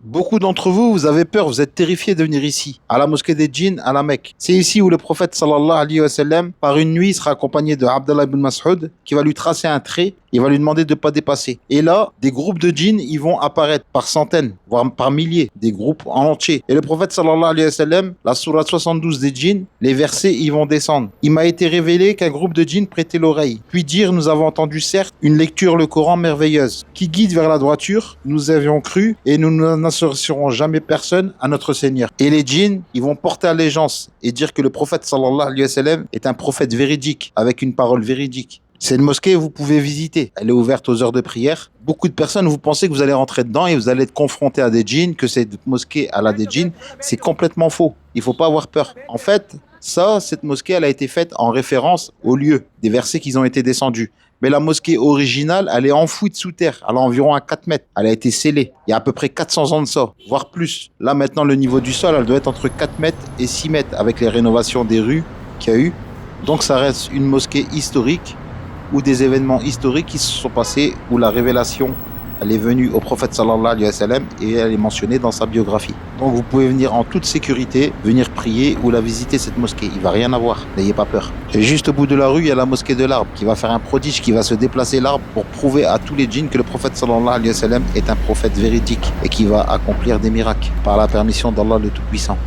Beaucoup d'entre vous, vous avez peur, vous êtes terrifiés de venir ici, à la mosquée des djinns, à la Mecque. C'est ici où le prophète sallallahu alayhi wa sallam, par une nuit, sera accompagné de Abdallah ibn Mas'ud, qui va lui tracer un trait, il va lui demander de ne pas dépasser. Et là, des groupes de djinns, ils vont apparaître par centaines, voire par milliers, des groupes en entier. Et le prophète sallallahu alayhi wa sallam, la sourate 72 des djinns, les versets, ils vont descendre. Il m'a été révélé qu'un groupe de djinns prêtait l'oreille. Puis dire, nous avons entendu certes une lecture, le Coran merveilleuse, qui guide vers la droiture, nous avions cru, et nous n'associerons jamais personne à notre Seigneur. Et les djinns, ils vont porter allégeance et dire que le prophète sallallahu alayhi wa sallam est un prophète véridique, avec une parole véridique. C'est une mosquée que vous pouvez visiter. Elle est ouverte aux heures de prière. Beaucoup de personnes, vous pensez que vous allez rentrer dedans et vous allez être confronté à des djinns, que cette mosquée elle a des djinns. C'est complètement faux. Il faut pas avoir peur. En fait, cette mosquée, elle a été faite en référence au lieu des versets qui ont été descendus. Mais la mosquée originale, elle est enfouie sous terre. Elle a environ à 4 mètres. Elle a été scellée. Il y a à peu près 400 ans de ça, voire plus. Là, maintenant, le niveau du sol, elle doit être entre 4 mètres et 6 mètres avec les rénovations des rues qu'il y a eu. Donc, ça reste une mosquée historique ou des événements historiques qui se sont passés où la révélation elle est venue au prophète sallallahu alayhi wa sallam et elle est mentionnée dans sa biographie. Donc vous pouvez venir en toute sécurité, venir prier ou la visiter cette mosquée. Il va rien avoir, n'ayez pas peur. Et juste au bout de la rue, il y a la mosquée de l'arbre qui va faire un prodige, qui va se déplacer l'arbre pour prouver à tous les djinns que le prophète sallallahu alayhi wa sallam est un prophète véridique et qui va accomplir des miracles par la permission d'Allah le Tout-Puissant.